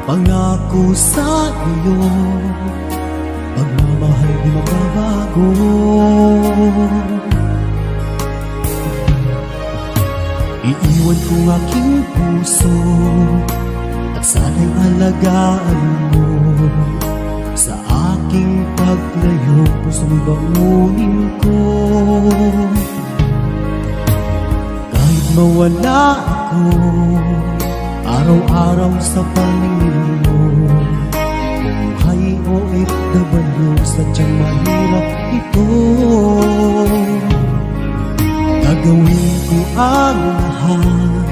Pangako sa iyo, pagmamahal di magbabago. Iiwan ko aking puso at sana'y alagaan mo. Sa aking paglayo, puso'y bangunin ko. Kahit mawala ako araw-araw sa paningin mo, buhay o OFW, sadyang mahirap ito. Gagawin ko ang lahat,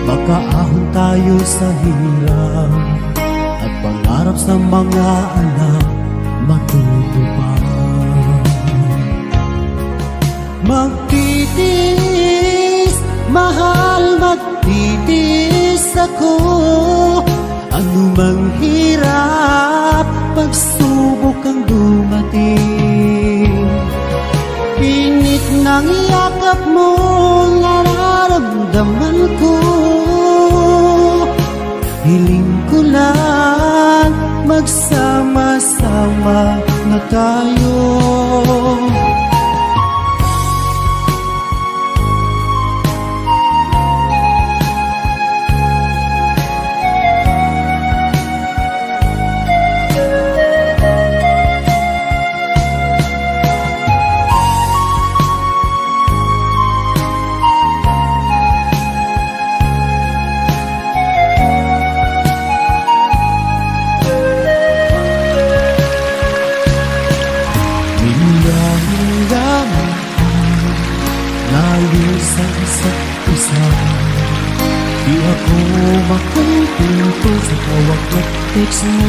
makaahon tayo sa hirap, at pangarap sa mga anak matutupad. Magtitiis, mahal, magtitiis ako. Anumang hirap, pagsubok ang dumating. Pinit ng yakap mo, nararamdaman ko. Hiling ko lang, magsama-sama na tayo. Di ako makumpulto sa tawag at text mo.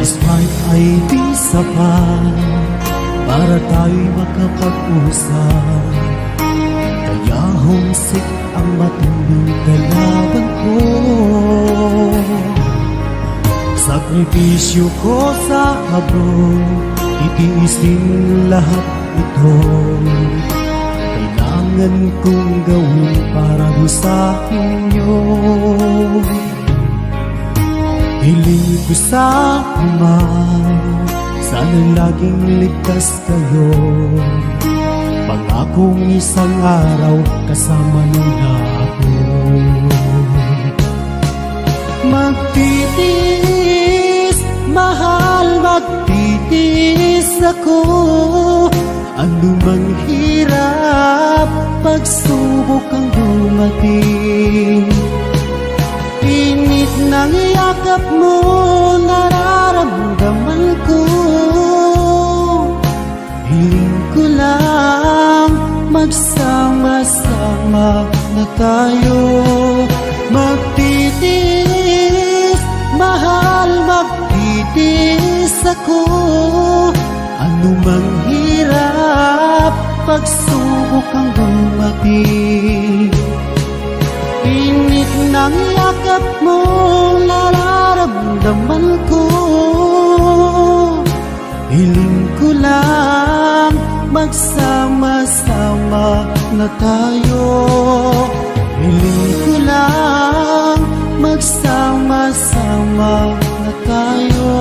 Despite ay di sapat para tayo'y makapag-usap, kaya homesick ang matinding kalaban ko. Sakripisyo ko sa abroad, itiisin lahat ito. Kailangan kong gawin para do sa inyo. Hiling ko sa Ama, sana laging ligtas kayo. Pangakong isang araw kasama niyo na ako. Magtitiis, mahal, magtitiis ako. Anumang hirap, pagsubok ang dumating. Init ng yakap mo, nararamdaman ko. Hiling ko lang, magsama-sama na tayo. Magtitiis, mahal, magtitiis ako. Anumang hirap, pagsubok ang dumating. Init ng yakap mo, nararamdaman ko. Hiling ko lang, magsama-sama na tayo. Hiling ko lang, magsama-sama na tayo.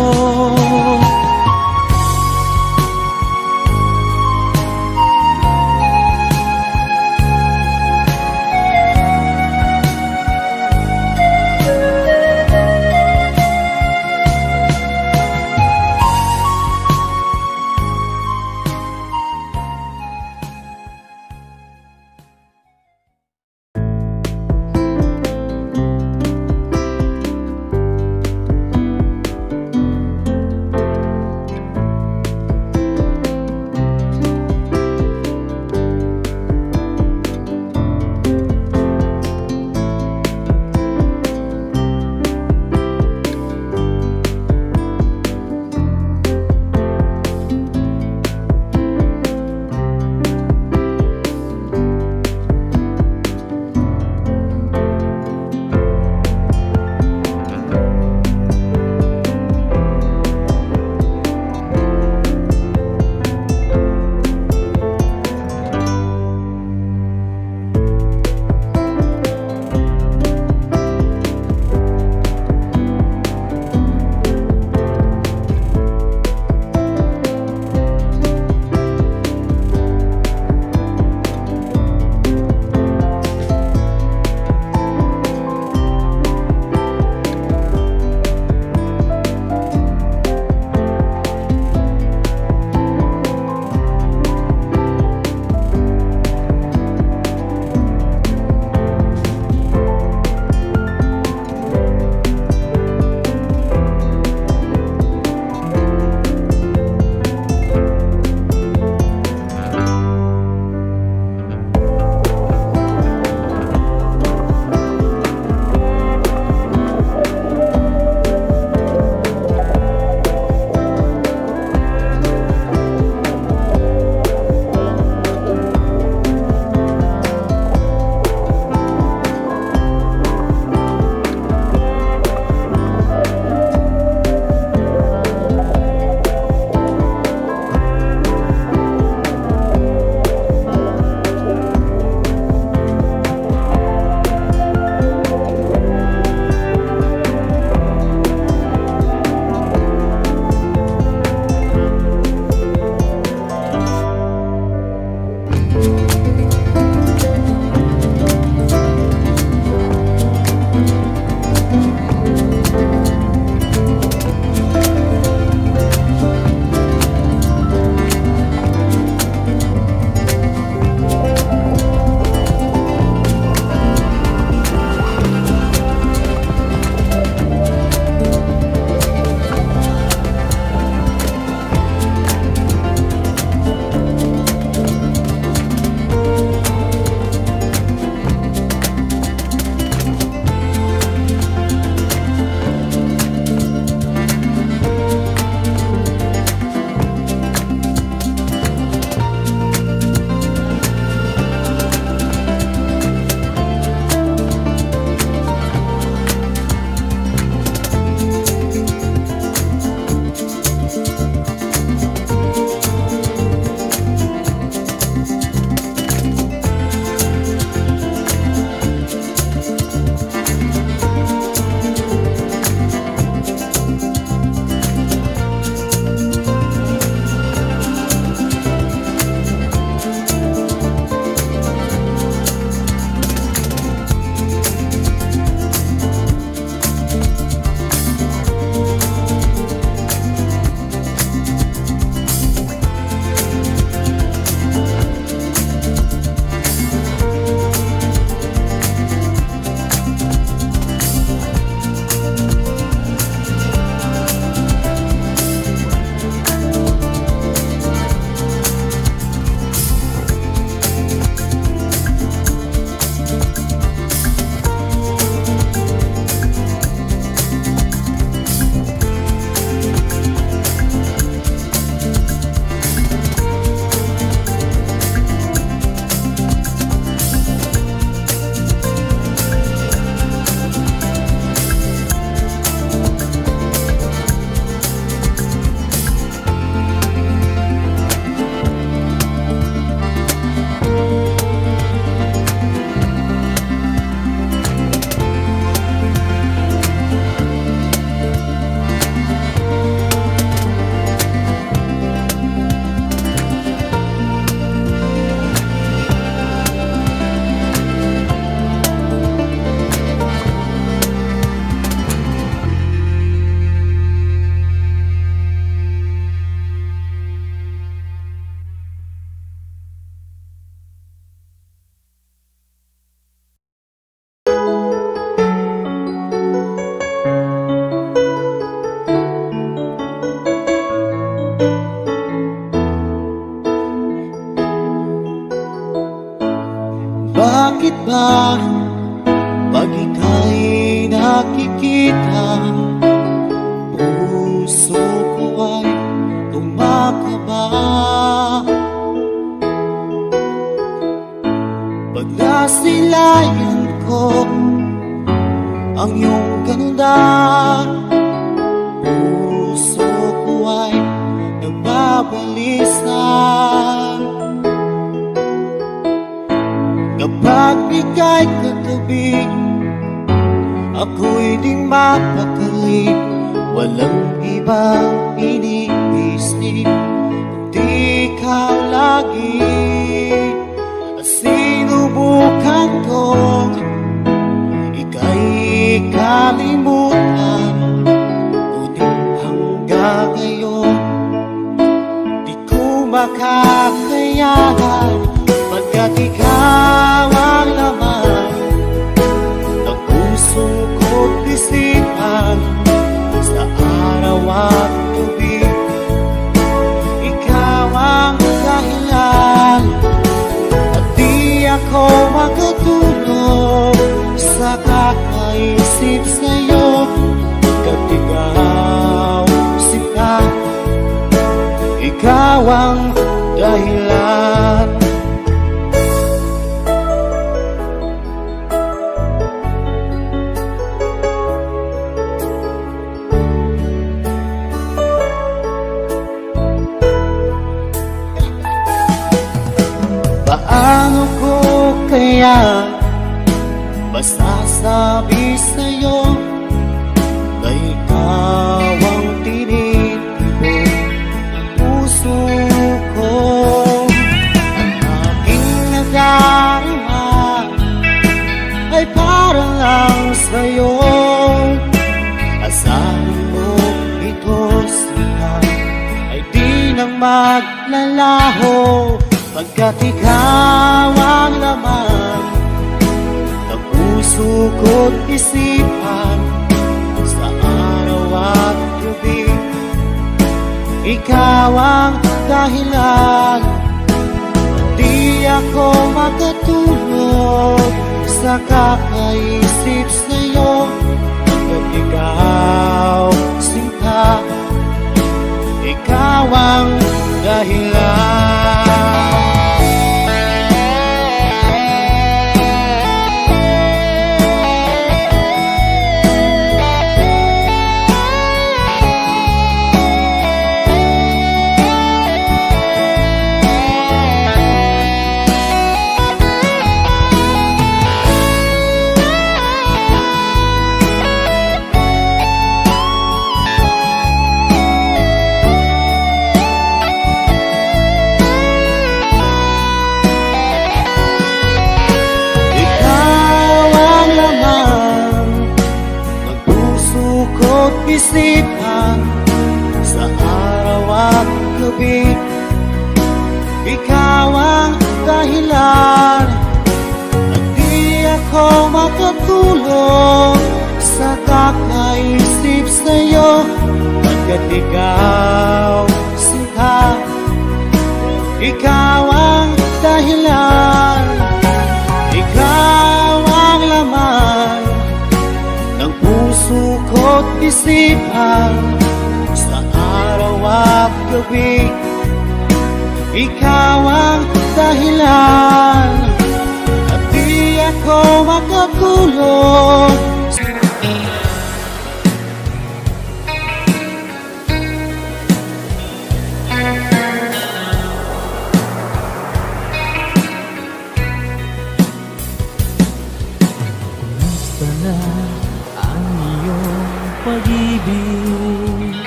nakikita, puso ko ay kumakaba. Pag nasilayan ko ang iyong ganda, puso ko ay nagbabalisan. Kapag ika'y katabi, ako'y di mapakali. Walang ibang iniisip, kundi ikaw lagi. At sinubukan kong ika'y kalimutan, ngunit hanggang ngayon di ko makakayanan. Pagkat ikaw ang laman ng puso ko't isipan, sa araw at gabi ikaw ang dahilan. At di ako makatulog sa kakaisip sa'yo, pagkat ikaw sinta, ikaw ang dahilan. Paano ko kaya masasabi sa'yo na ikaw ang tinitibok ng puso ko? Ang aking nadarama ay para lang sa'yo. Asahan mo ito sila ay di na maglalaho, pagkat ikaw ang laman ng puso ko't isipan, sa araw at gabi ikaw ang dahilan. Di ako makatulog sa kakaisip sa'yo, pagkat ikaw sinta, ikaw ang dahilan. Isipan sa araw at gabi, ikaw ang dahilan. At di ako makatulog sa kakaisip sa'yo, pagkat ikaw sinta, ikaw ang dahilan. Ikaw ang laman ng puso ko't isipan, sa araw at gabi ikaw ang dahilan. At di ako makatulog. Kumusta na ang iyong pag-ibig,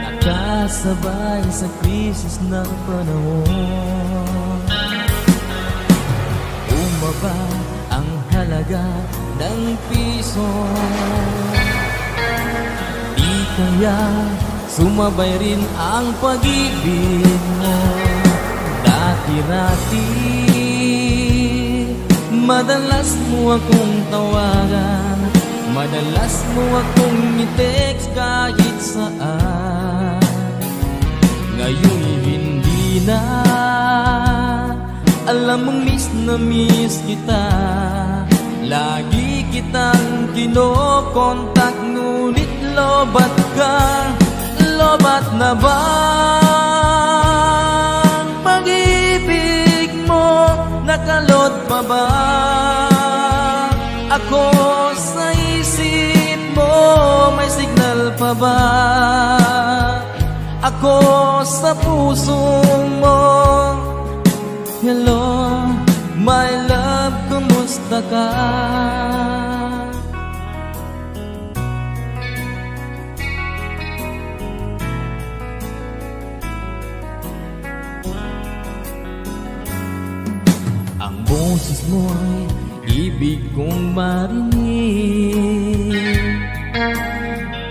nakasabay sa krisis ng panahon? Bumaba ang halaga ng piso, di kaya sumabay rin ang pag-ibig mo. Dati-dati madalas mo akong tawagan, madalas mo akong i-text kahit saan. Ngayon'y hindi na, alam mong miss na miss kita. Lagi kitang kinokontak, ngunit lobat ka. Lobat na ba ang pag-ibig mo? Nakalot pa ba ako sa isip mo? May signal pa ba ako sa puso mo? Hello, my love, kumusta ka? Ang boses mo'y ibig kong marinig.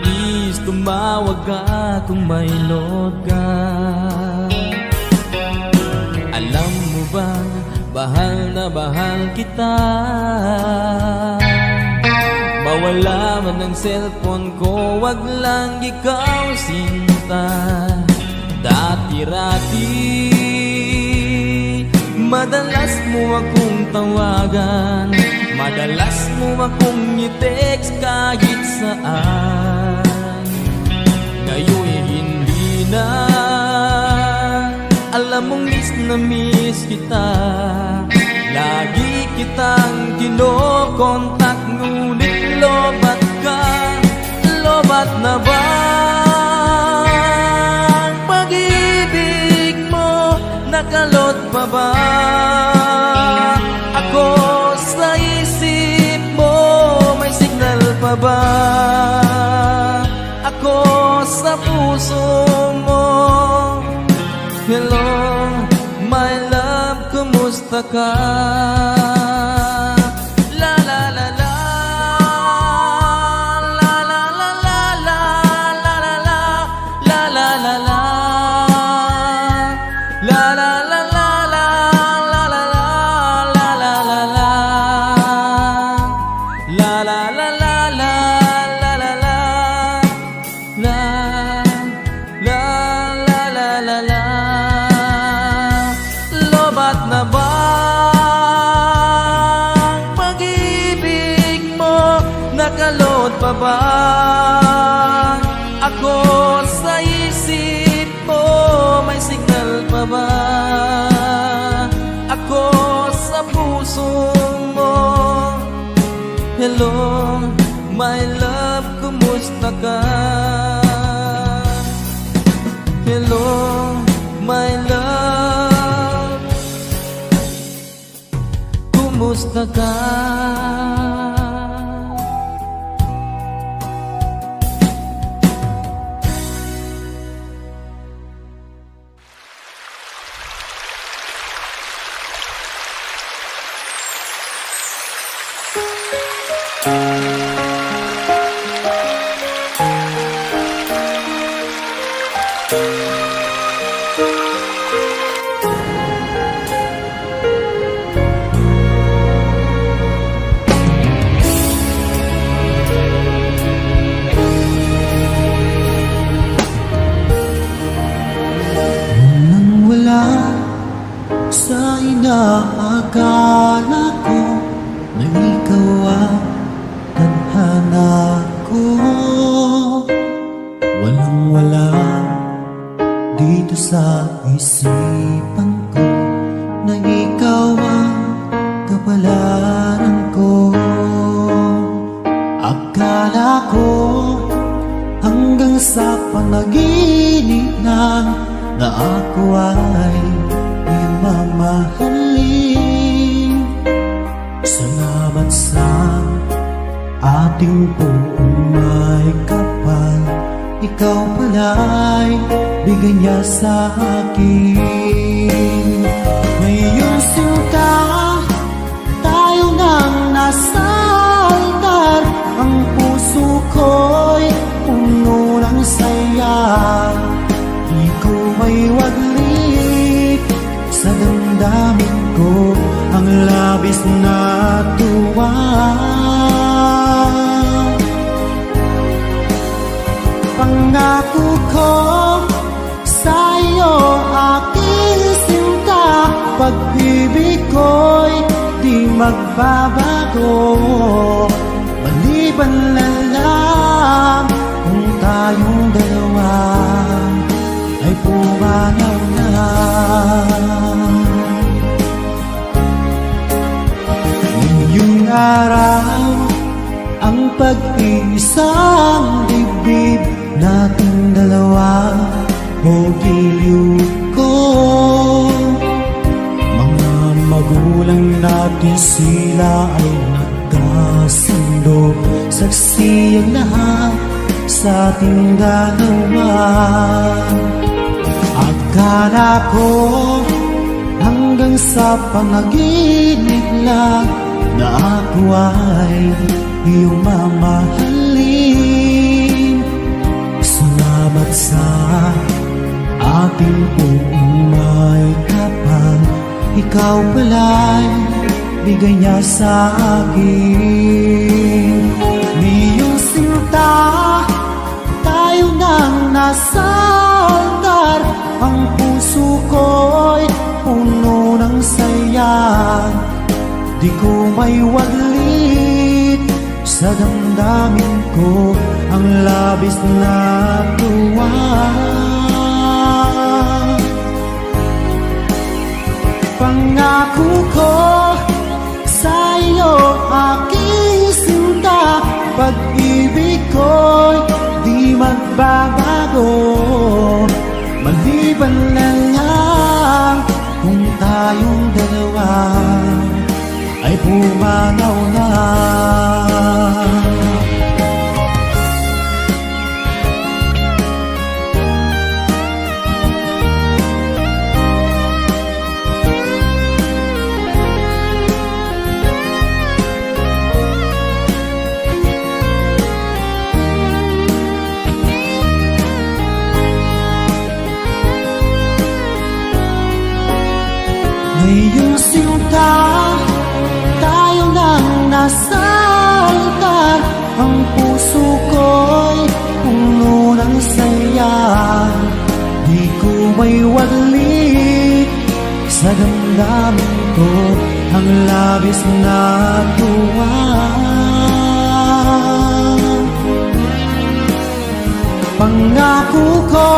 Please tumawag ka kung may load ka. Alam mo ba, bahal na bahal kita. Mawala man ang cellphone ko, wag lang ikaw sinta. Dati-rati madalas mo akong tawagan, madalas mo akong i-text kahit saan. Ngayon'y hindi na, alam mong miss na miss kita. Lagi kitang kinokontak, ngunit lobat ka. Lobat na ba ang pag-ibig mo? Nakalot pa ba ako sa isip mo? May signal pa ba ako sa puso mo? Hello, my love, kumusta ka? La la la la, la la la la la, la la la, la la la la, la la la la, la la la, la la la la, la la la la, la la la, la la la. Lobat na ba ang pag-ibig mo? Nakalot pa ba ako sa isip mo? May signal pa ba ako sa puso mo? Hello, my love, kumusta ka? Hello, my love, kumusta ka? Sa inaakala ko na ikaw ang tadhana ko, walang-wala dito sa isipan ko na ikaw ang kapalaran ko. Akala ko hanggang sa panaginip na ako ay mamahalin. Salamat sa ating buong may kapal, ikaw pala'y bigay niya sa akin. Ngayong sinta, tayo nang nasa altar, ang puso ko'y puno ng saya. Di ko may waglit sa damdamin ko ang labis na tuwa. Pangako ko sa iyo, aking sinta, pag-ibig ko'y di magbabago. ang pag-iisang dibdib nating dalawa o giliw ko. Mga magulang natin sila ay nagkasundo, saksi ang lahat sa ating dalawa. Akala ko hanggang sa panaginip lang na ako ay iyong mamahalin. Salamat sa ating buong may kapal, ikaw pala'y bigay niya sa akin. Niyong sinta, tayo nang nasa altar, ang puso ko'y puno ng saya. Di ko may waglit sa damdamin ko ang labis na tuwa. Pangako ko sa iyo aking sinta, pag-ibig ko'y di magbabago. Maliban na lang kung tayong dalawa ay pumanaw na. Ngayong sinta, tayo nang nasa altar, ang puso ko'y puno ng saya. Di ko may waglit sa damdamin ko ang labis na tuwa. Pangako ko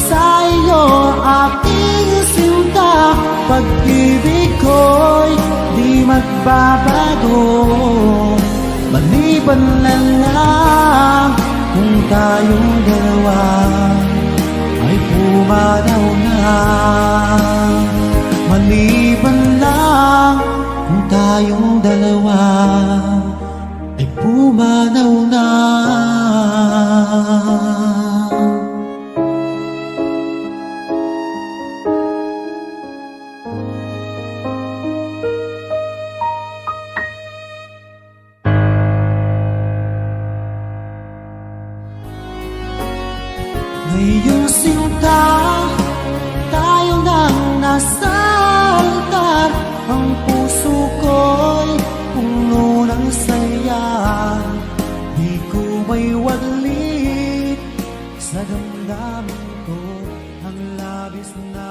sa iyo aking sinta, pag-ibig ko'y di magbabago. Maliban na lang kung tayong dalawa ay pumanaw na. Maliban lang kung tayong dalawa ay pumanaw na. Ngayong sinta, tayo nang nasa altar, ang puso ko'y puno ng saya. Di ko may waglit sa damdamin ko ang labis na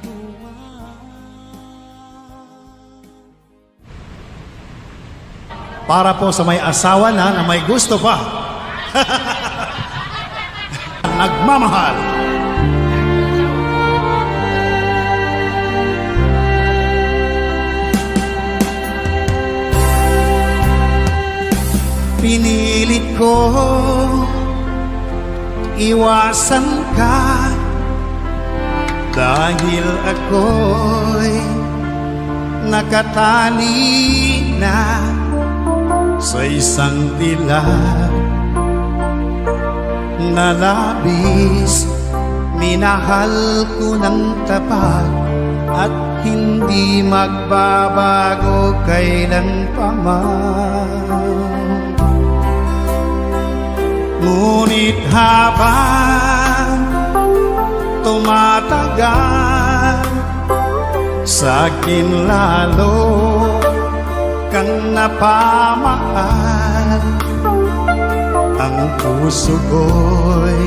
tuwa. Para po sa may asawa na may gusto pa nagmamahal. Pinilit ko iwasan ka dahil ako'y nakatali na sa isang dilag na labis. Minahal ko ng tapat at hindi magbabago kailanpaman. Ngunit habang tumatagal, sa'kin lalo kang napamahal. Ang puso ko'y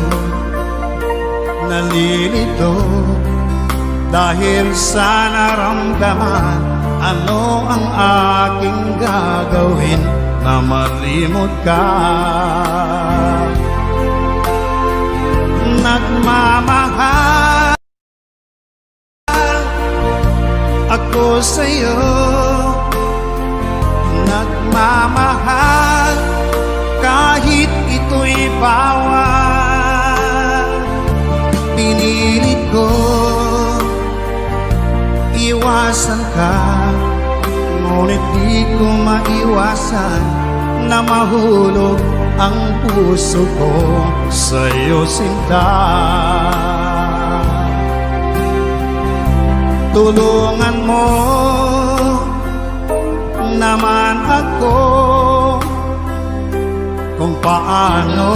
nalilito dahil sa naramdaman. Ano ang aking gagawin na malimot ka? Nagmamahal ako sa'yo, nagmamahal ko maiwasan na mahulog ang puso ko sa'yo, sinta. Tulungan mo naman ako kung paano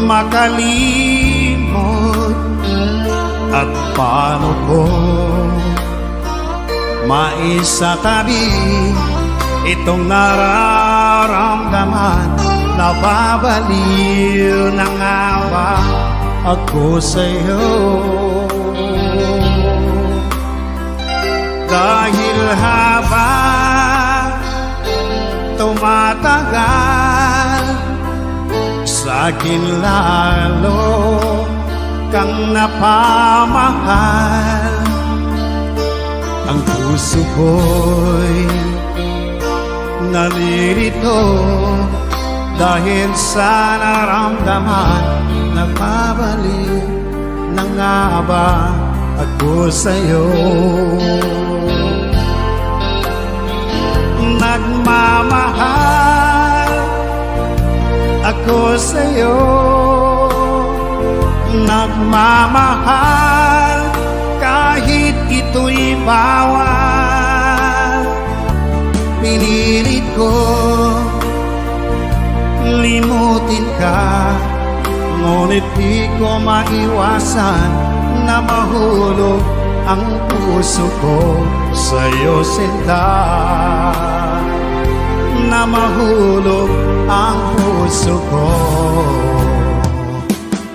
makalimot at paano ko maisatabi itong nararamdaman. Nababaliw na nga ba ako sa'yo? Dahil habang tumatagal, sa'kin lalo kang napamahal. Ang puso ko'y nalilito dahil sa naramdaman. Nagpabalik na nga ba ako sa'yo? Nagmamahal ako sa'yo, nagmamahal kahit ito'y bawal. Pinilit ko limutin ka, ngunit di ko maiwasan na mahulog ang puso ko sa'yo, sinta. Na mahulog ang puso ko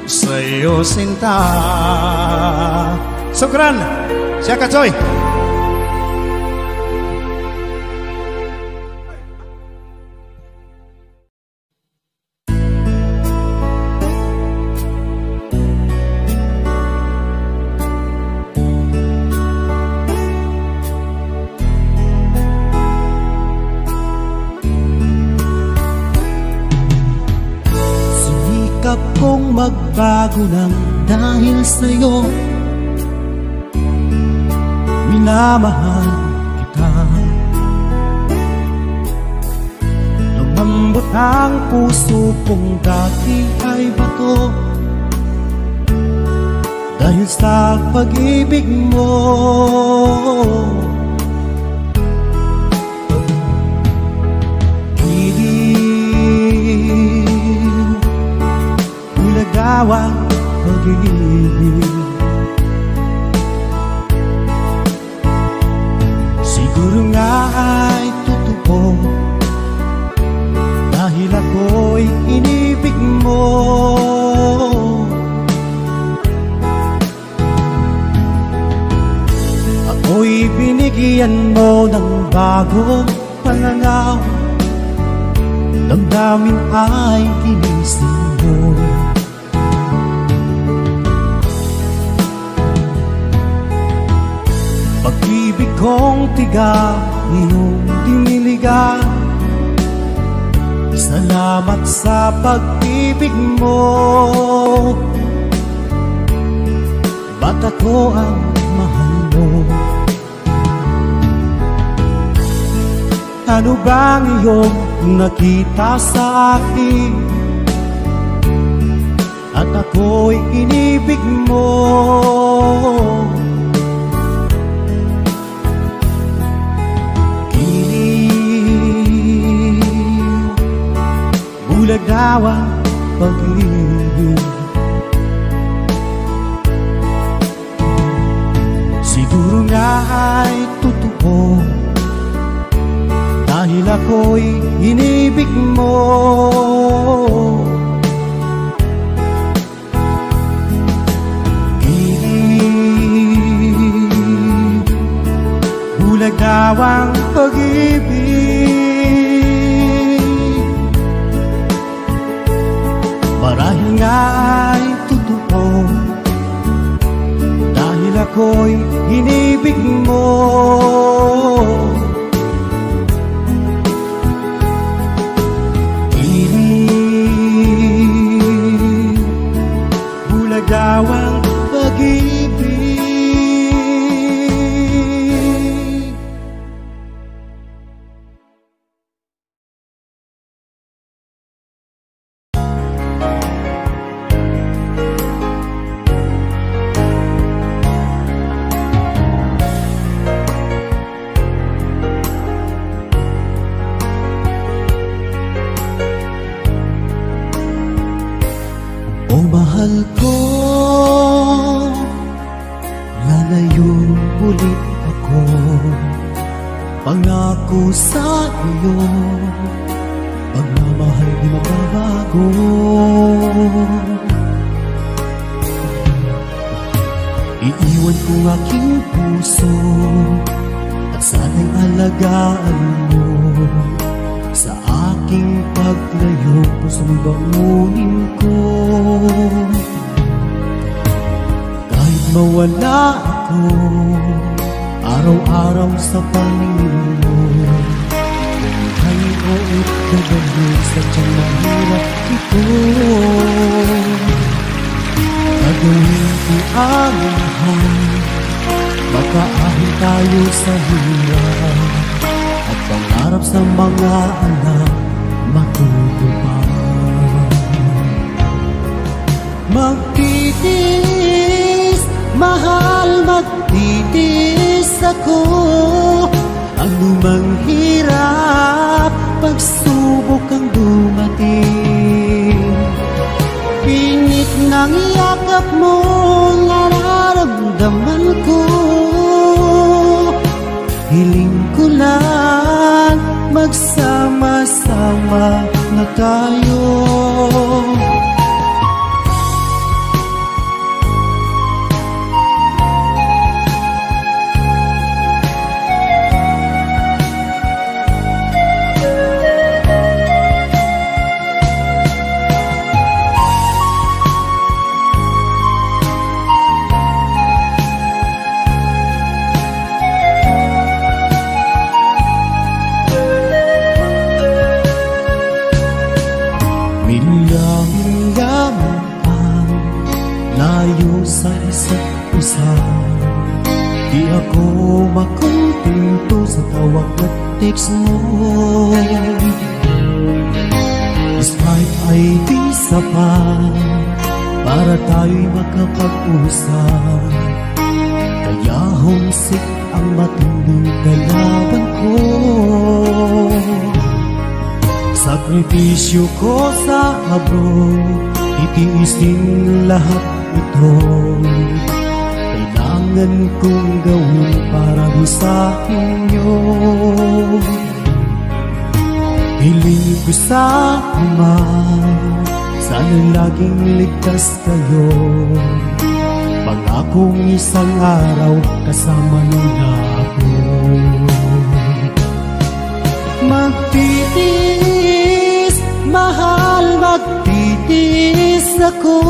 sa'yo, sinta. Sukran, siya ka, Joy. Kung magbago lang dahil sa'yo, minamahal kita. Lumambot ang puso kong dati ay bato dahil sa pag-ibig mo. Nagawang pag-ibig, siguro nga ay totoo dahil ako'y inibig mo. Ako'y binigyan mo ng bagong pananaw, damdamin ay ginising mo. Pag-ibig kong tiga, iyong diniligan. Salamat sa pag-ibig mo. Ba't ako ang mahal mo? Ano bang iyong nakita sa akin at ako'y inibig mo? Bulag daw ang pag-ibig, siguro nga ay totoo dahil ako'y inibig mo. Bulag daw ang pag-ibig, marahil nga ay totoo dahil ako'y inibig mo. Bulag daw ang pag-ibig, Mahal ko, lalayo ulit ako. Pangako sa iyo, pagmamahal di mababago. Iiwan ko aking puso at sana'y alagaan mo. Sa aking paglayo, pusong bangunin ko. Kahit mawala ako araw-araw sa paningin mo, buhay o ikagalo sa tiyang mahirap ito. Gagawin ko ang lahat, makaahon tayo sa hirap, at pangarap sa mga anak matutupad. Magtitiis, mahal, magtitiis ako. Anumang hirap, pagsubok ang dumating. Pinit ng yakap mo, nararamdaman ko. Hiling ko lang, magsama-sama na tayo. Layo sa isa't isa, di ako makontento sa tawag at text mo. Despite ay di sapat para tayo'y makapag-usap, kaya homesick ang matinding kalaban ko. Sakripisyo ko sa abroad, itiis din lahat ito. Kailangan kong gawin para di sa inyo. Hiling ko sa Ama, sana laging ligtas kayo. Pangakong isang araw kasama nila ako. Magtitiis, mahal, magtitiis ako.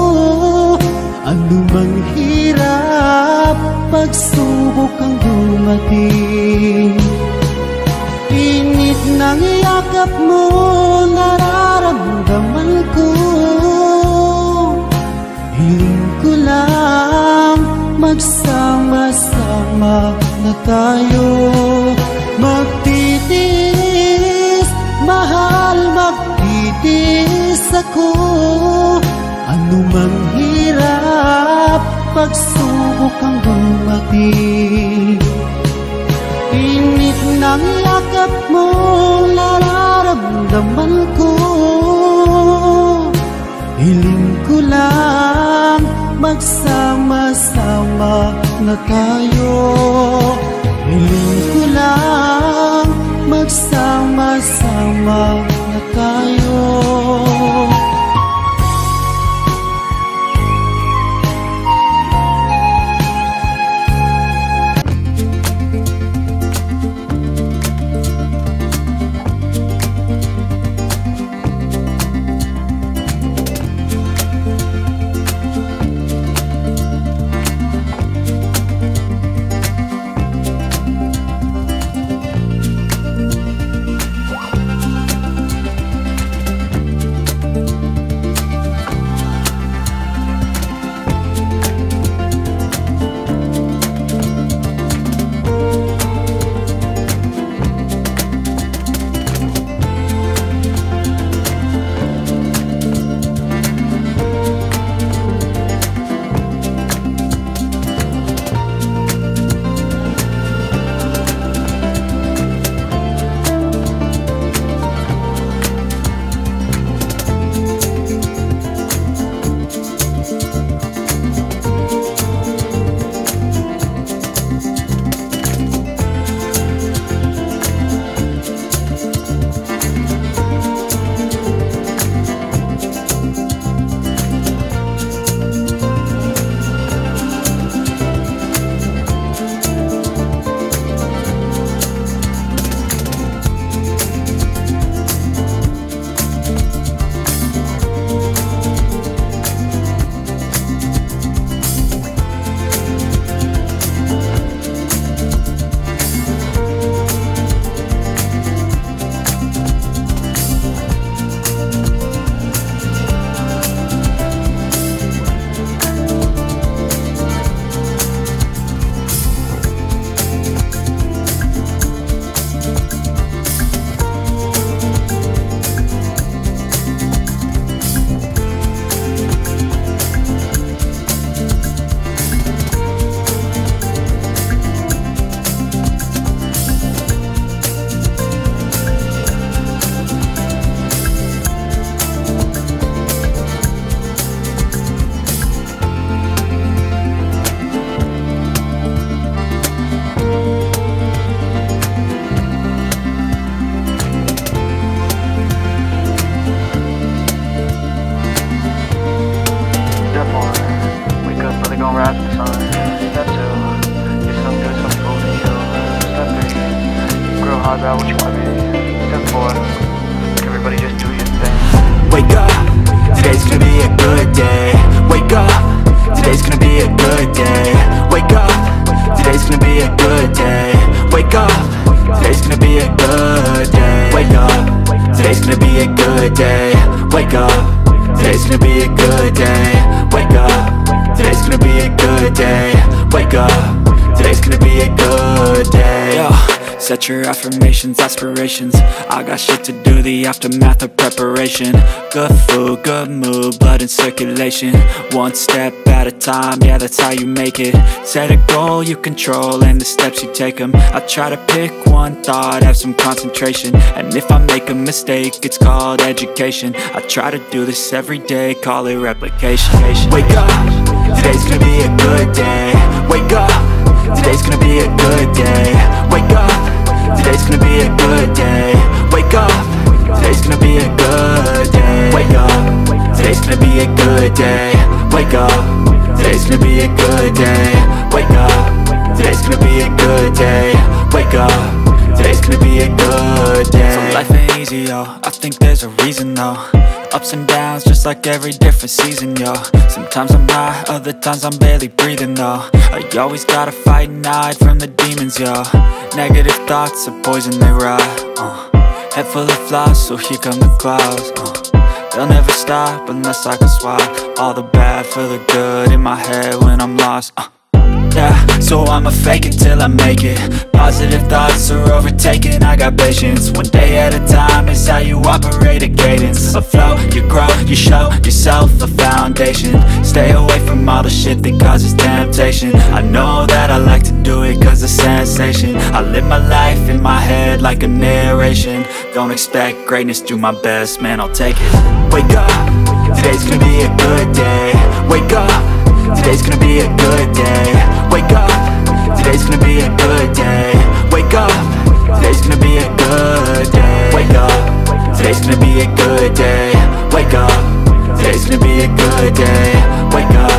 Anumang hirap, pagsubok ang dumating. Init ng yakap mo, nararamdaman ko. Hiling ko lang, magsama-sama na tayo. Magtitiis, mahal, magtitiis ako. Anumang hirap, pagsubok ang dumating. Init ng yakap mo, nararamdaman ko. Hiling ko lang, magsama-sama na tayo. Hiling ko lang, magsama-sama na tayo. Today's gonna be a good day. Wake up. Today's gonna be a good day. Wake up. Today's gonna be a good day. Wake up. Today's gonna be a good day. Yo, set your affirmations, aspirations. I got shit to do, the aftermath of preparation. Good food, good mood, blood in circulation. One step at a time, yeah, that's how you make it. Set a goal you control and the steps you take them. I try to pick one thought, have some concentration. And if I make a mistake, it's called education. I try to do this every day, call it replication. Wake up, today's gonna be a good day. Wake up, today's gonna be a good day. Wake up, today's gonna be a good day. Wake up, today's gonna be a good day. Wake up, today's gonna be a good day. Wake up, today's gonna be a good day. Wake up, today's gonna be a good day. Wake up, today's gonna be a good day. So life ain't easy, yo, I think there's a reason though. Ups and downs, just like every different season, yo. Sometimes I'm high, other times I'm barely breathing, though. I always gotta fight and hide from the demons, yo. Negative thoughts are poison, they rot. Head full of flies, so here come the clouds. They'll never stop unless I can swap all the bad for the good in my head when I'm lost. Yeah, so I'ma fake it till I make it. Positive thoughts are overtaken, I got patience. One day at a time is how you operate a cadence. A flow, you grow, you show yourself a foundation. Stay away from all the shit that causes temptation. I know that I like to do it cause it's sensation. I live my life in my head like a narration. Don't expect greatness, do my best, man, I'll take it. Wake up, today's gonna be a good day. Wake up, today's gonna be a good day. Wake up, today's gonna be a good day. Wake up, today's gonna be a good day. Wake up, today's gonna be a good day. Wake up, today's gonna be a good day. Wake up,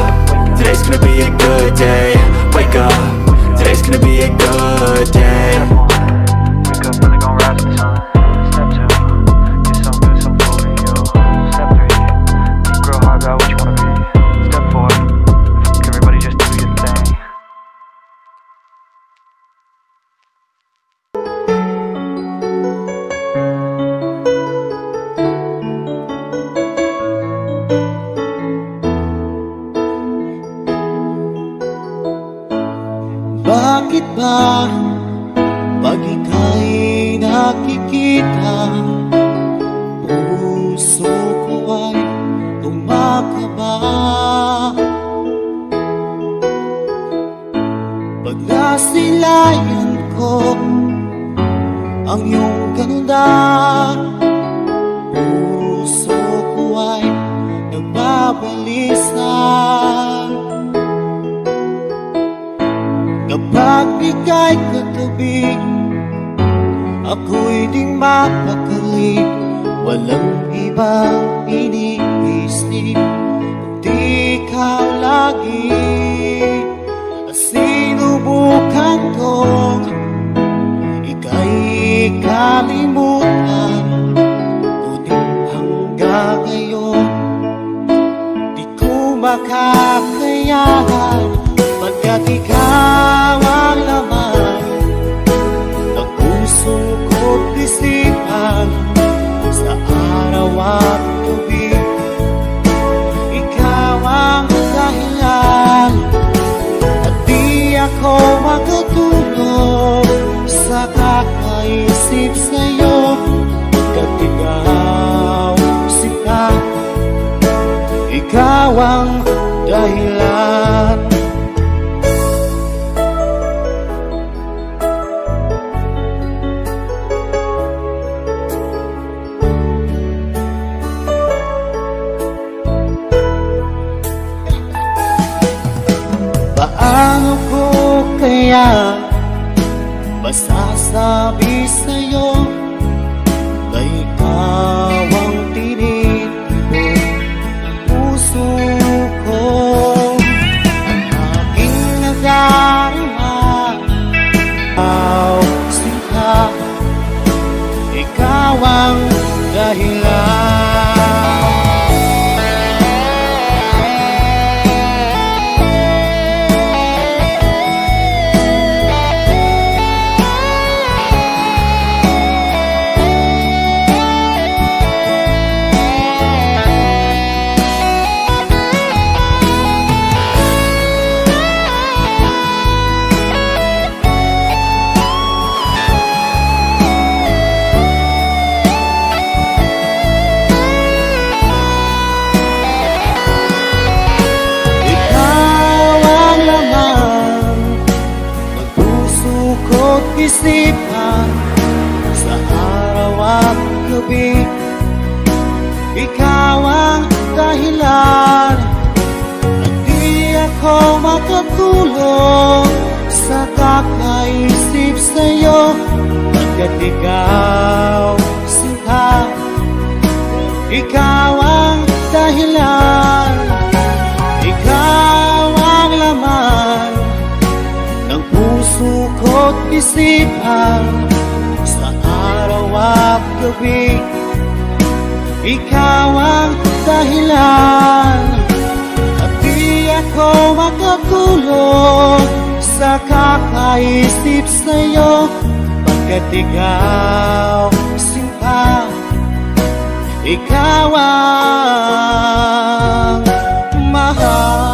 today's gonna be a good day. Wake up, today's gonna be a good day. Wake up, really gon' rise to the sun. Step 2, get some good, some food in you. Step 3, think real hard about what you wanna be. Step 4, everybody just do your thing. Bakit ba pag ika'y nakikita, puso ko ay kumakaba? Pag nasilayan ko ang iyong ganda, puso ko ay nagbabalisa. Kapag ika'y katabi, ako'y di mapakali. Walang ibang iniisip, kundi ikaw lagi. Sinubukan kong ika'y kalimutan, ngunit hanggang ngayon di ko makakayanan. Pagkat ikaw ang laman ng puso ko't isipan, sa araw at gabi ikaw ang dahilan. At di ako makatulog sa kakaisip sa'yo, pagkat ikaw sila, ikaw ang dahilan. Paano ko kaya masasabi sa'yo na ikaw ang tinitibok ng puso ko? isipan sa araw at gabi. Ikaw ang dahilan at di ako makatulog sa kakaisip sa'yo, pagkat ikaw sinta. Ikaw ang dahilan, ikaw ang laman ng puso ko't isipan sa araw at gabi. Ikaw ang dahilan at di ako makatulog sa kakaisip sa'yo, pagkat ikaw sinta. Ikaw ang mahal.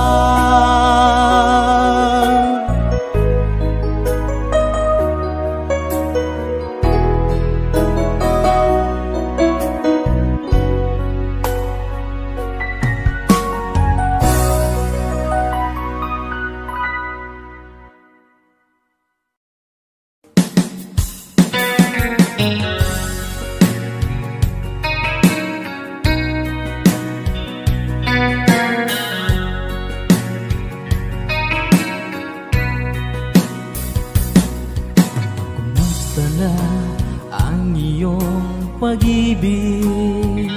Pag-ibig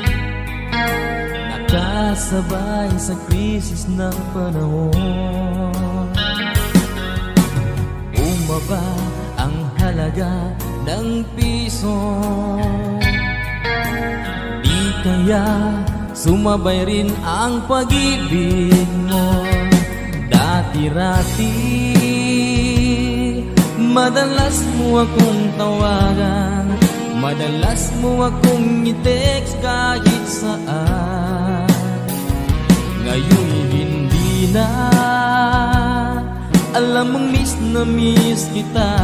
nakasabay sa krisis ng panahon. Bumaba ang halaga ng piso, di kaya sumabay rin ang pag-ibig mo. Dati-rati madalas mo akong tawagan, madalas mo akong i-text kahit saan. Ngayon hindi na, alam mong miss na miss kita.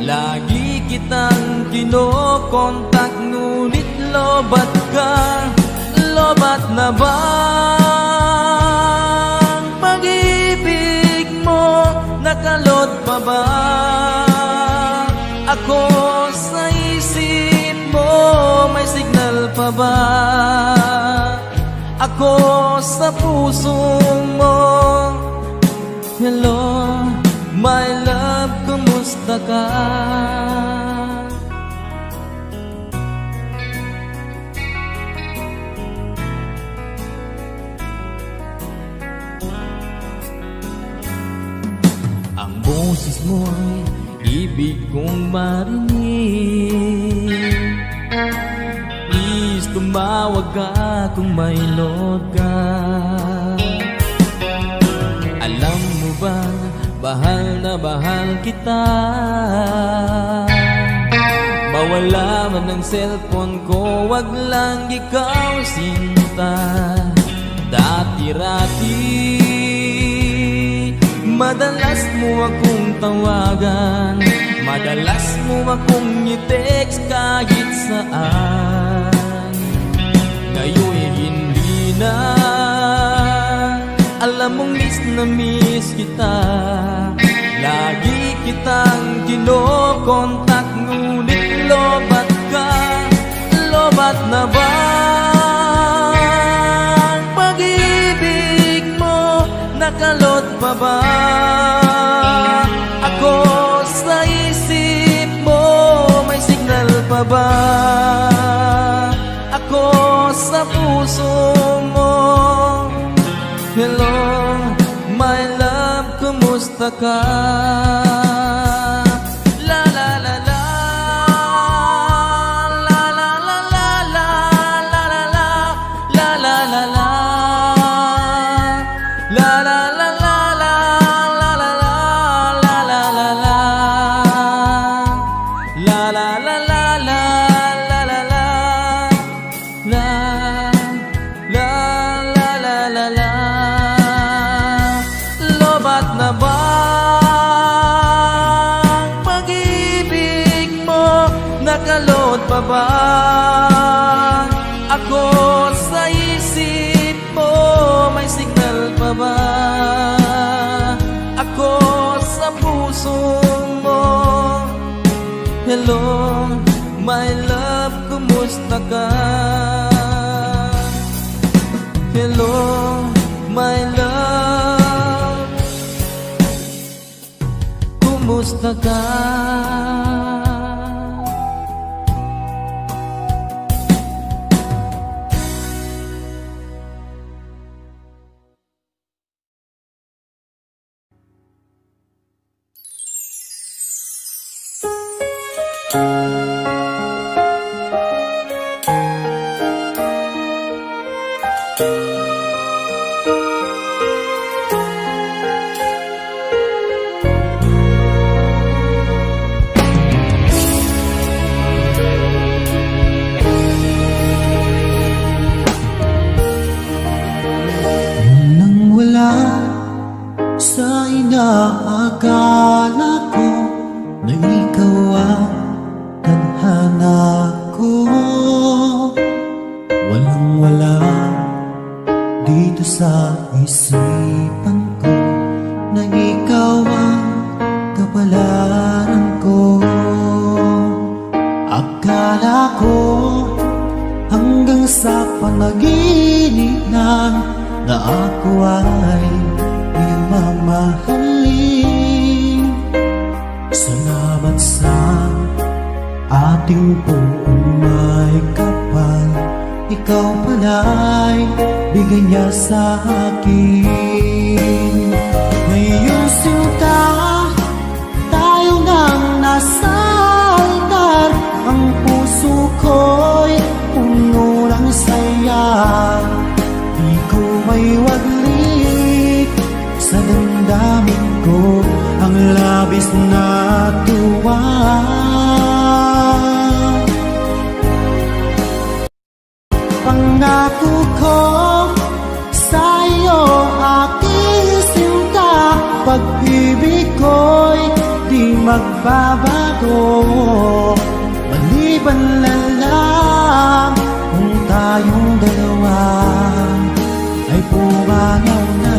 Lagi kitang kinokontak, ngunit lobat ka. Lobat na ba ang pag-ibig mo? Nakalot pa ba ako sa isip mo? May signal pa ba ako sa puso mo? Hello, my love, kumusta ka? Ang boses mo'y ibig kong marinig. Please tumawag ka kung may load ka. Alam mo ba, bahal na bahal kita. Mawala man ang cellphone ko, wag lang ikaw sinta. Dati-rati madalas mo akong tawagan, madalas mo akong i-text kahit saan. Ngayon hindi na, alam mong miss na miss kita. Lagi kitang kinokontak, ngunit lobat ka. Lobat na ba ang pag-ibig mo? Nakalot pa ba ako sa isip mo? May signal pa ba ako sa puso mo? Hello, my love, kumusta ka? La la la la, la la la la, la la la la, la la la la, la la la la, la la la la, la la la la, la la la la, la la la la, la la la la. Lobat na ba ang pag-ibig mo? Nakalot pa ba ako sa isip mo? May signal pa ba ako sa puso mo? Hello, my love, kumusta ka? Hello, my love, kumusta ka? Sa inaakala ko na ikaw ang tadhana ko, walang-wala dito sa isipan ko na ikaw ang kapalaran ko. Akala ko hanggang sa panaginip na ako ay iyong mamahalin. Salamat sa ating buong may kapal, ikaw pala'y bigay niya sa akin. Ngayong sinta, tayo nang nasa altar, ang puso ko'y puno ng saya. Di ko may waglit sa damdamin ko ang labis na tuwa. Pangako ko sa iyo, aking sinta, pag-ibig ko'y di magbabago. Maliban na lang kung tayong dalawa ay pumanaw na.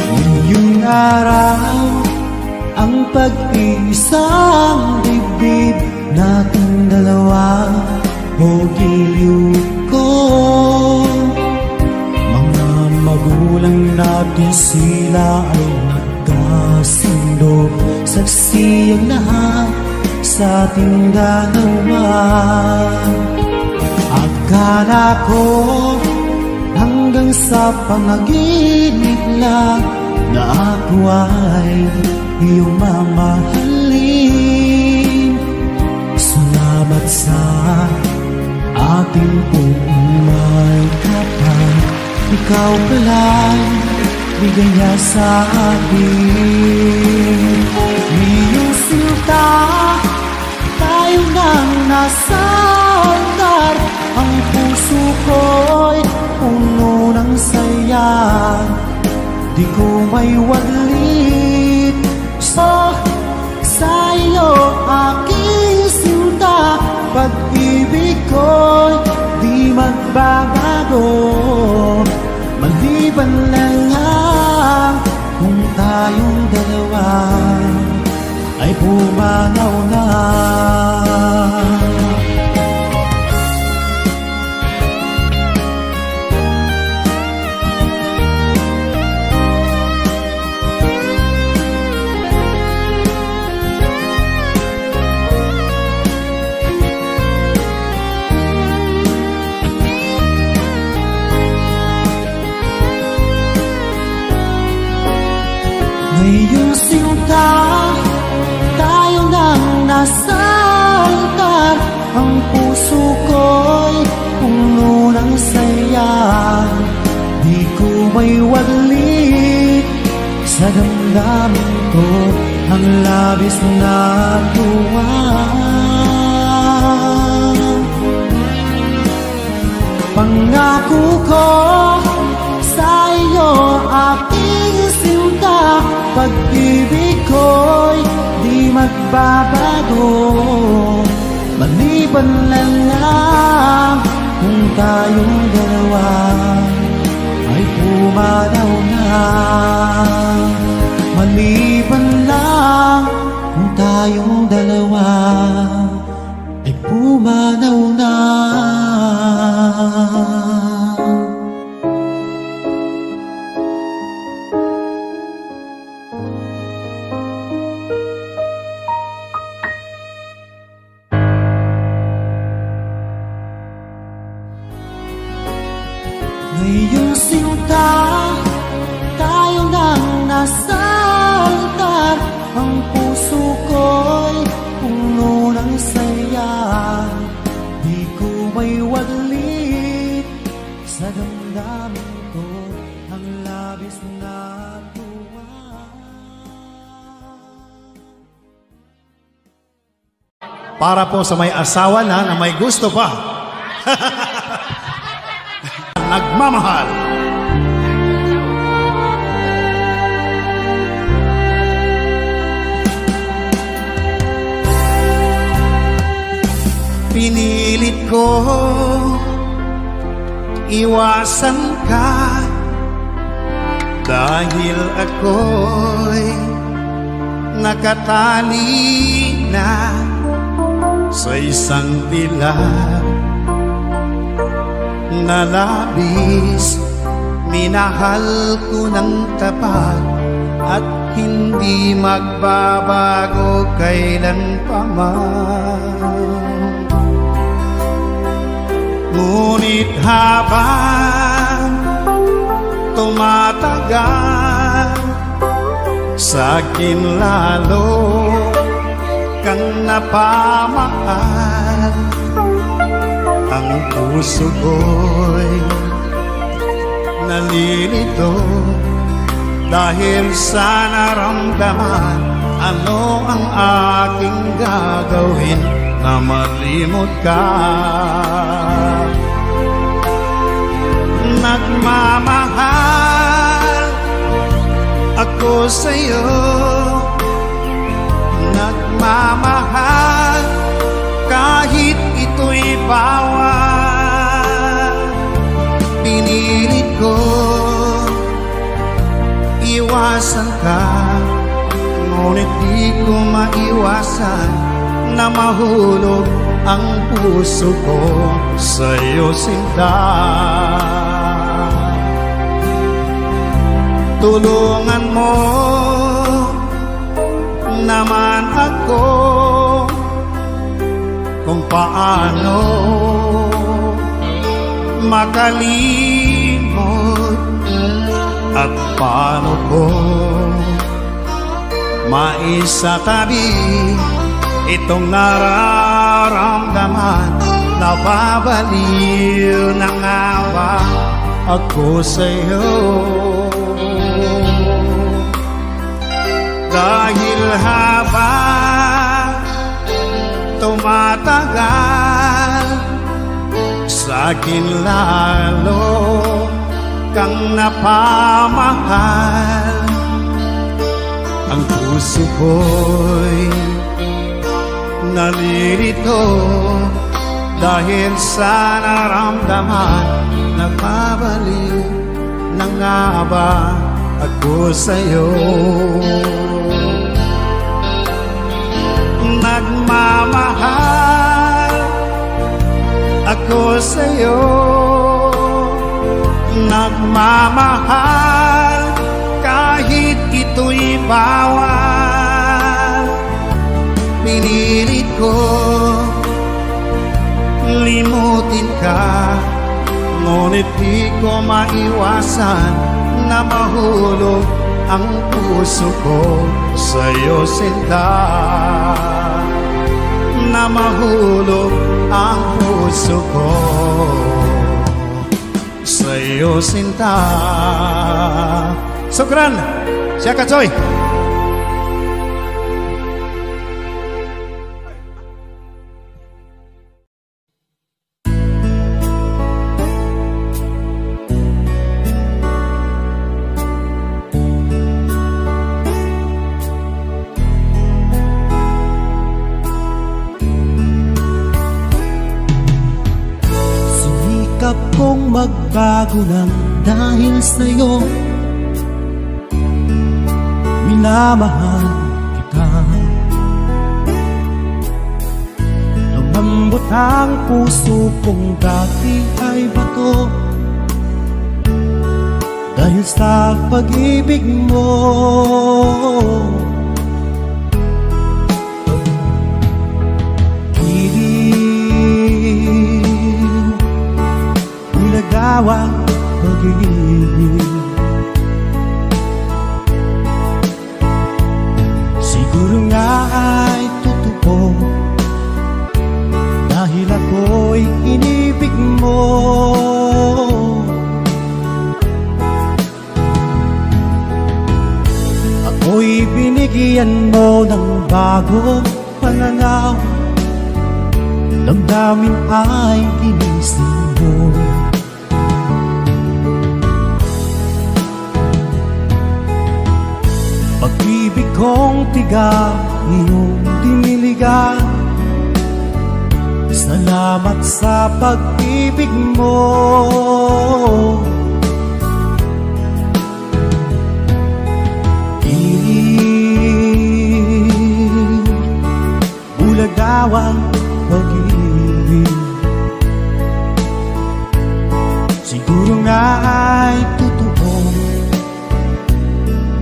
Ngayong araw, ang pag-iisang dibdib nating dalawa o giliw ko. Mga magulang natin sila ay nagkasundo, saksi ang lahat sa ating dalawa. Akala ko hanggang sa panaginip lang na ako ay iyong mamahalin. Salamat sa ating buong may kapal, ikaw pala'y bigay niya sa akin. Ngayong sinta, tayo nang nasa altar, ang puso ko'y puno ng saya. Di ko may waglit sa iyo, aking sinta, pag-ibig ko'y di magbabago. Maliban na lang kung tayong dalawa ay pumanaw na. Ngayong sinta, tayo nang nasa altar, ang puso ko'y puno ng saya. Di ko may waglit sa damdamin ko ang labis na tuwa. Pangako ko sa iyo, aking sinta, pag-ibig ko'y di magbabago. Maliban na lang kung tayong dalawa ay pumanaw na. Maliban lang kung tayong dalawa ay pumanaw na. Ngayong sinta, tayo nang nasa altar. Ang puso ko'y puno ng saya. Di ko may waglit sa damdamin ko ang labis na tuwa. Para po sa may asawa na may gusto pa. Nagmamahal. Pinilit ko iwasan ka dahil ako'y nakatali na sa isang dilag na labis. Minahal ko ng tapat at hindi magbabago kailanpaman. Ngunit habang tumatagal, sa'kin lalo kang napamahal. Ang puso ko'y nalilito dahil sa naramdaman. Ano ang aking gagawin na malimot ka? Nagmamahal ako sa'yo, nagmamahal kahit ito'y bawal. Pinilit ko iwasan ka, ngunit di ko maiwasan na mahulog ang puso ko sa'yo, sinta. Tulungan mo naman ako kung paano makalimot at paano ko maisatabi itong nararamdaman. Nababaliw na nga ba ako sa'yo? Dahil habang tumatagal, sa'kin lalo kang napamahal. Ang puso ko'y nalilito dahil sa naramdaman. Nababaliw na nga ba ako sa'yo? Nagmamahal ako sa'yo, nagmamahal kahit ito'y bawal. Pinilit ko limutin ka, ngunit di ko maiwasan na mahulog ang puso ko sa'yo, sinta. Na mahulog ang puso ko sa'yo, sinta. Sukran, siya Kachoy. Kung magbago lang dahil sa'yo, minamahal kita. Lumambot ang puso kong dati ay bato, dahil sa pag-ibig mo. Giliw, nagawang pag-ibig. Siguro nga ay totoo, dahil ako'y inibig mo. Ako'y binigyan mo ng bagong pananaw, damdamin ay ginising mo. Pag-ibig kong tiga, iyong diniligan. Salamat sa pag-ibig mo. Bulagawang pag-ibig. Siguro nga ay totoo,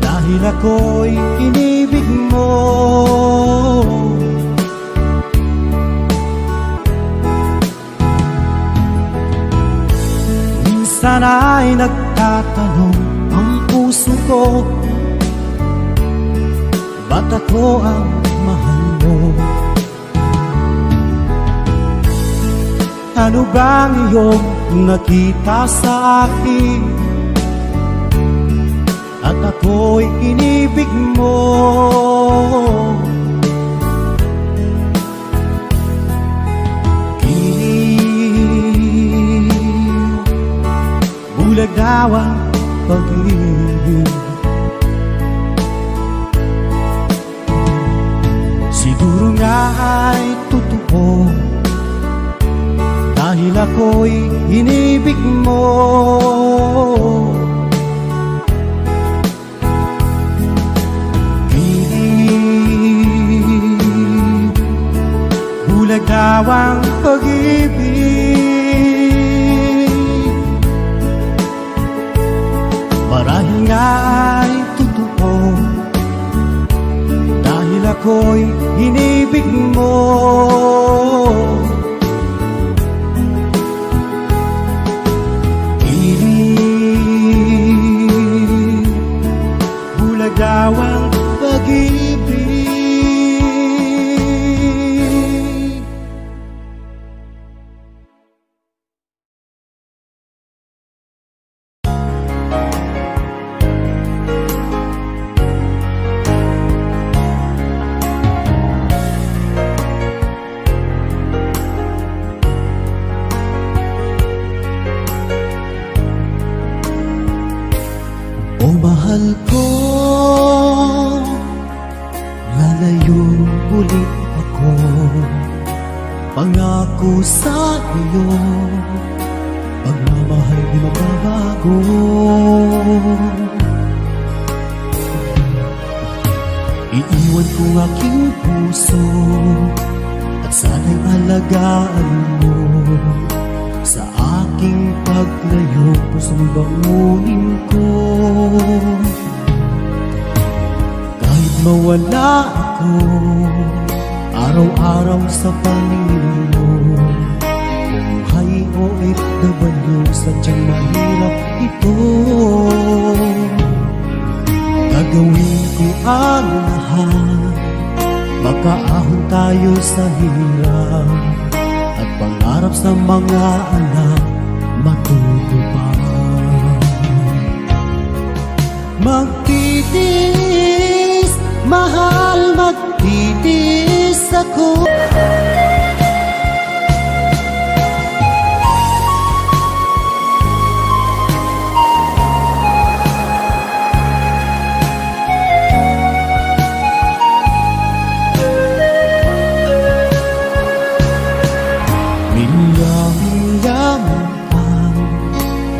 dahil ako'y inibig mo. Minsan ay nagtatanong ang puso ko, ba't ako ang mahal mo? Ano bang iyong nakita sa akin, at ako'y inibig mo? Giliw, bulagawang pag-ibig. Siguro nga ay totoo, dahil ako'y inibig mo. Giliw, bulagawang pag-ibig. Marahil nga ay totoo, dahil ako'y inibig mo. Bulagawang pag-ibig. O mahal ko, lalayo ulit ako, pangako sa iyo, pagmamahal di mababago. Iiwan ko aking puso, at sana'y alagaan mo. Sa aking paglayo, pusong bangunin ko. Kahit mawala ako, araw-araw sa paningin mo. Buhay o OFW, sadyang mahirap ito. Gagawin ko ang lahat, makaahon tayo sa hirap, at pangarap sa mga anak matutupad. Magtitiis, mahal, magtitiis ako.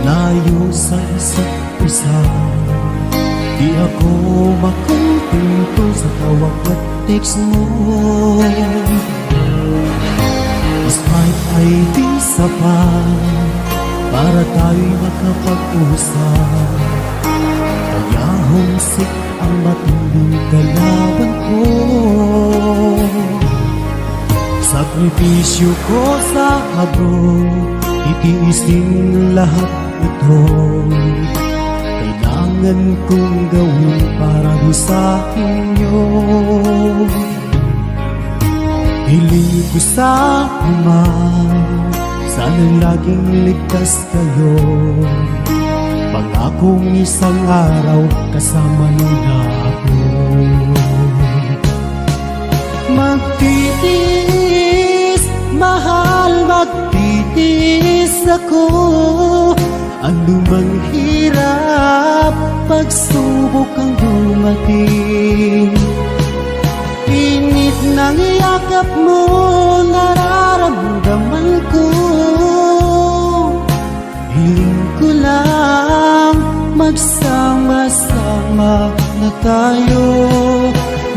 Layo sa isa't isa, di ako makunti pinto sa tawag at text mo. Despite ay di sapat para tayo'y makapag-usap, kaya homesick ang matinding kalaban ko. Sakripisyo ko sa abroad, itiisin lahat ito. Kailangan kong gawin para di sa inyo. Hiling ko sa Ama, sana'y laging ligtas kayo. Pangakong isang araw kasama niyo na ako. Magtitiis, mahal, magtitiis ako. Anumang hirap, pagsubok ang dumating. Init ng yakap mo, nararamdaman ko. Hiling ko lang, magsama-sama na tayo.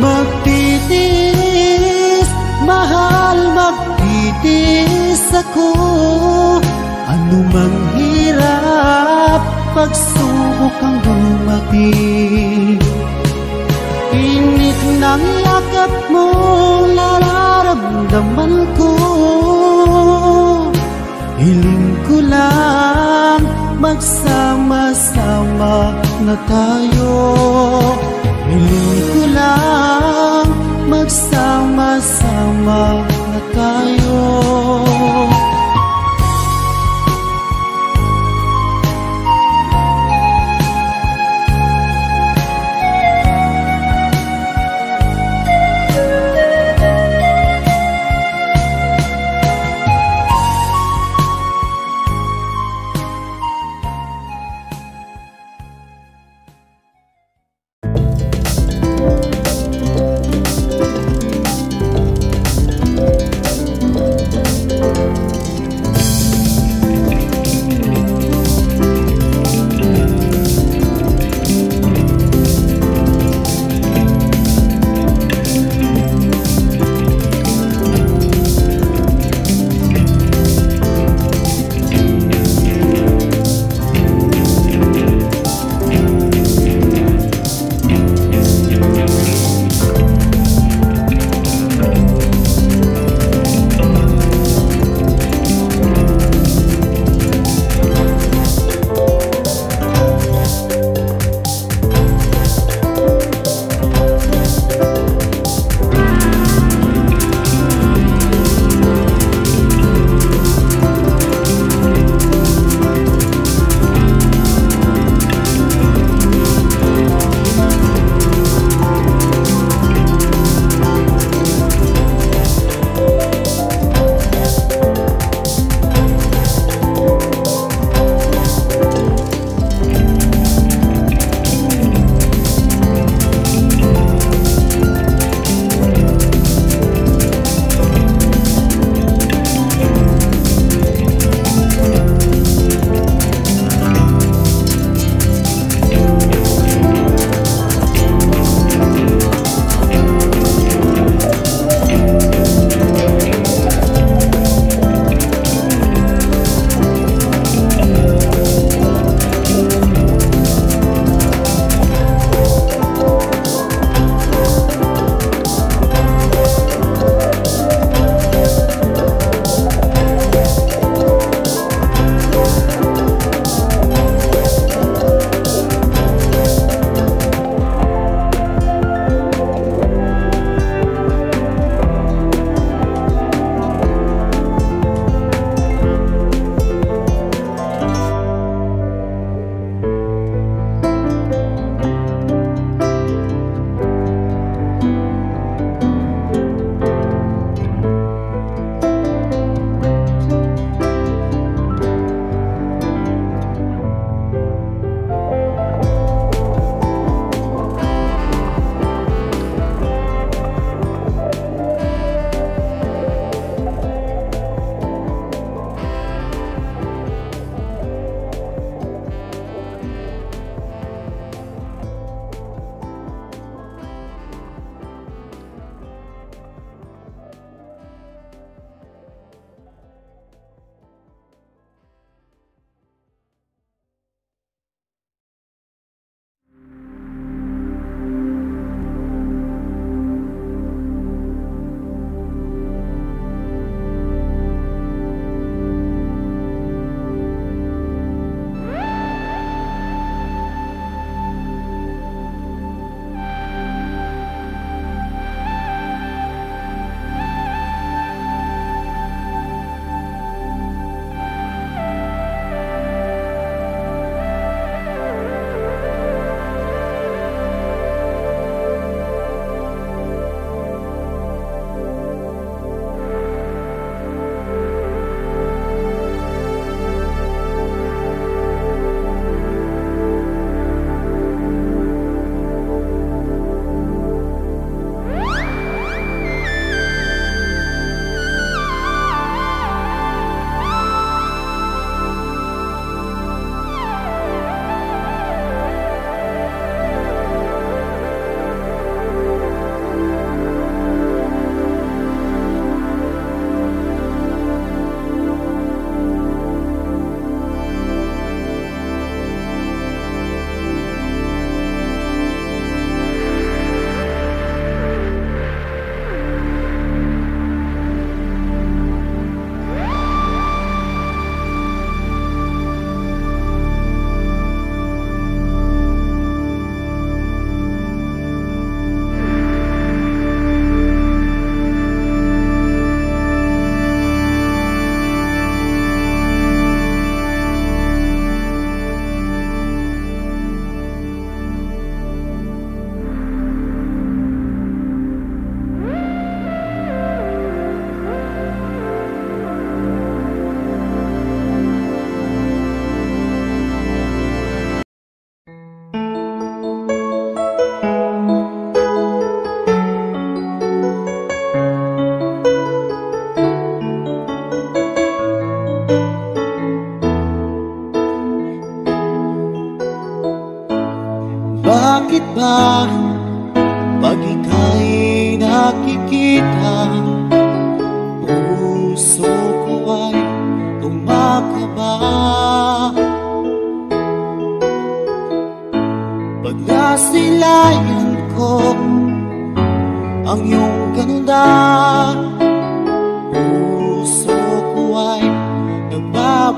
Magtitiis, mahal, magtitiis ako. Anumang hirap, pagsubok ang dumating. Init ng yakap mo, nararamdaman ko. Hiling ko lang, magsama-sama na tayo. Hiling ko lang, magsama-sama na tayo.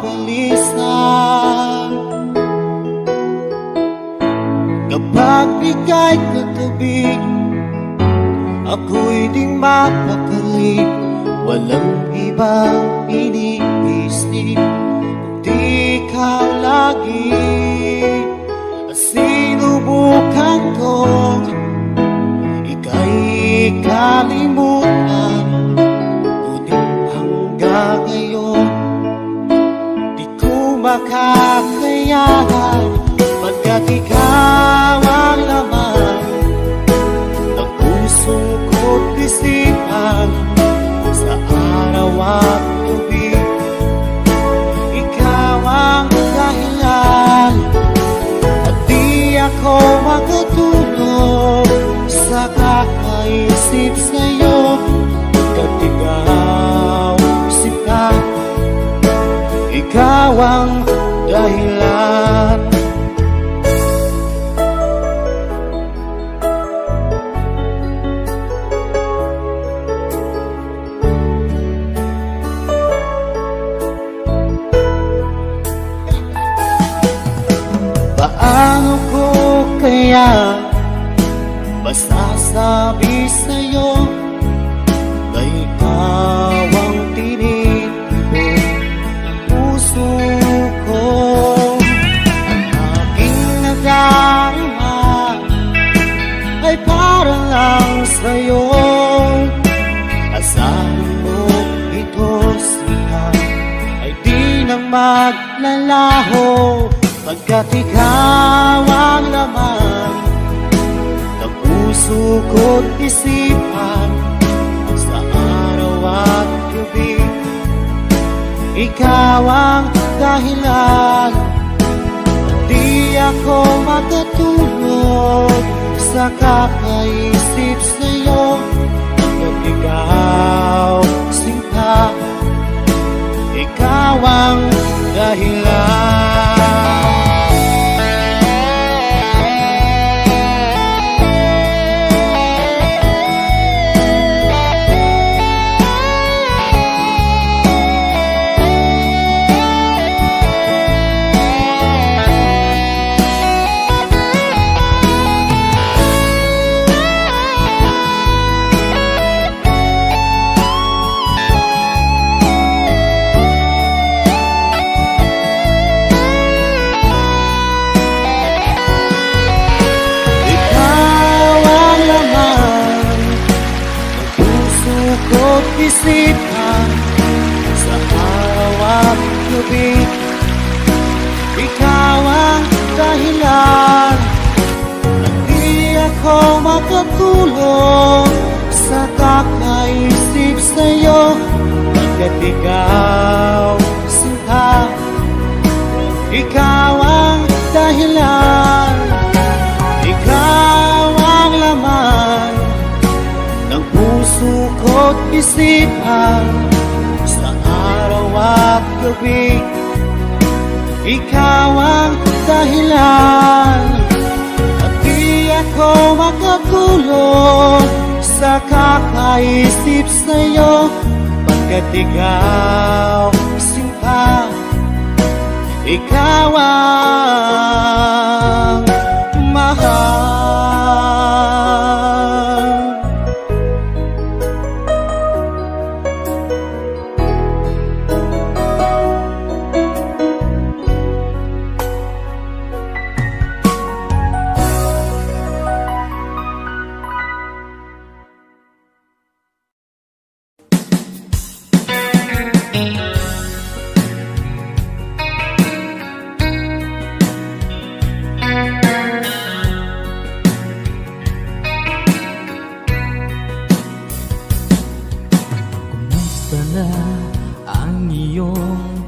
balisa. Kapag ika'y katabi, ako'y di mapakali. Walang ibang iniisip, kundi ikaw lagi. Sinubukan ko, ika'y kalimutan, ngunit hanggang ngayon di ko makakayanan. Pagkat ikaw ang laman ng pusong ko't isipan, sa araw at gabi ikaw ang dahilan. At di ako makatulog sa kakaisip sa'yo. Pagkat ikaw sinta, ikaw ang dahilan. Paano ko kaya masasabi sa'yo na ikaw ang tinitibok ng puso ko? Ang aking nadarama ay para lang sa'yo. Asahan mo ito siya ay di na maglalaho. Pagkat ikaw ang laman ng puso ko't isipan, sa araw at gabi ikaw ang dahilan. Di ako makatulog sa kakaisip sa'yo. Pagkat ikaw sinta, ikaw ang dahilan. Isipan sa araw at gabi ikaw ang dahilan. At di ako makatulog sa kakaisip sa'yo. Pagkat ikaw sinta, ikaw ang dahilan. Ikaw ang laman ng puso ko't isipan, sa araw at gabi ikaw ang dahilan. At di ako makatulog sa kakaisip sa'yo. Pagkat ikaw sinta, ikaw ang mahal.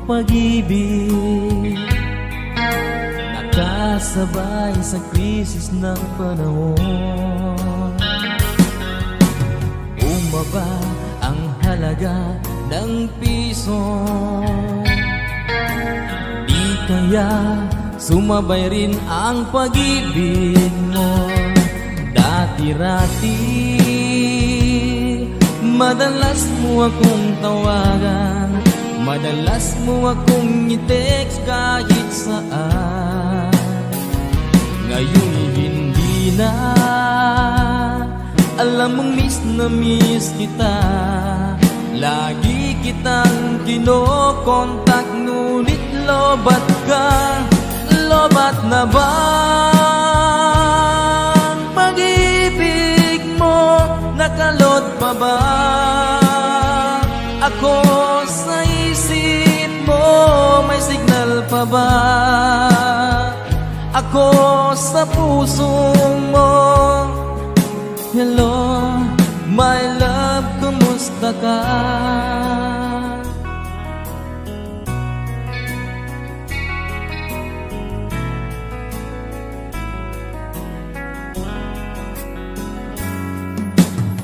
Pag-ibig nakasabay sa krisis ng panahon. Bumaba ang halaga ng piso, di kaya sumabay rin ang pag-ibig mo. Dati-rati madalas mo akong tawagan, Madalas mo akong i-text kahit saan. Ngayon hindi na. Alam mong miss na miss kita. Lagi kitang kinokontak, ngunit lobat ka. Lobat na ba ang pag-ibig mo? Nakalot pa ba ako sa isip mo? May signal pa ba ako sa puso mo? Hello, my love, kumusta ka?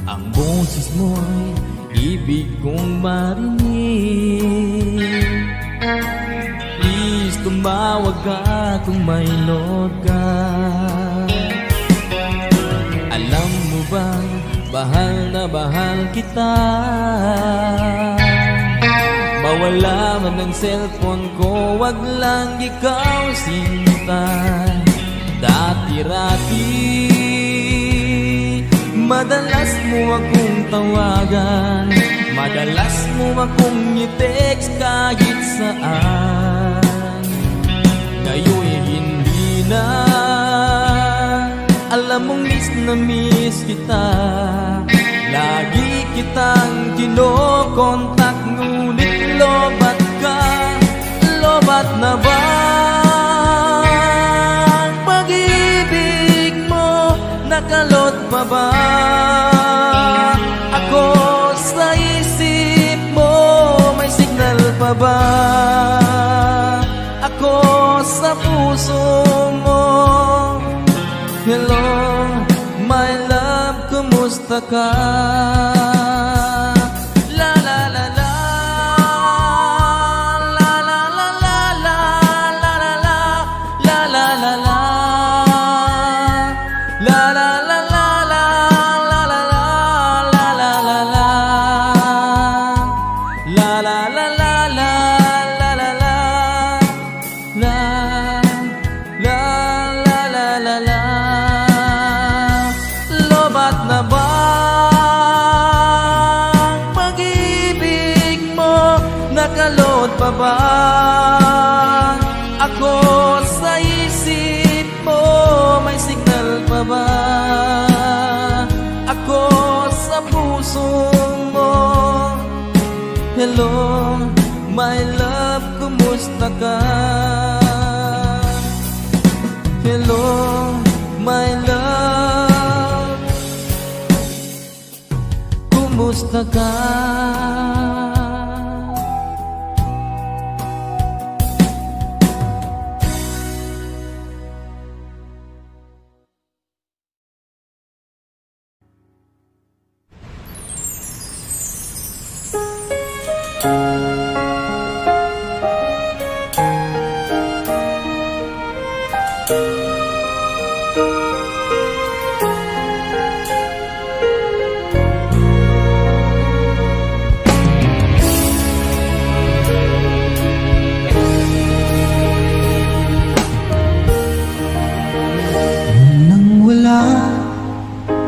Ang boses mo'y ibig kong marinig. Please, tumawag ka kung may load ka. Alam mo bang bahal na bahal kita? Mawala man ang cellphone ko, wag lang ikaw sinta. Dati-rati madalas mo akong tawagan, madalas mo akong i-text kahit saan. Ngayon hindi na. Alam mong miss na miss kita. Lagi kitang kinokontak, ngunit lobat ka. Lobat na ba ang pag-ibig mo? Nakalot pa ba ako sa isip mo? May signal pa ba ako sa puso mo? Hello, my love, kumusta ka? La la la la, la la la la la, la la la, la la la la, la la la la la, la la la, la la la la, la la la la la, la la la, la la la la. Lobat na ba ang pag-ibig mo? Nakalot pa ba ako sa isip mo? May signal pa ba ako sa puso mo? Hello, my love, kumusta ka? Hello, my love, kumusta ka?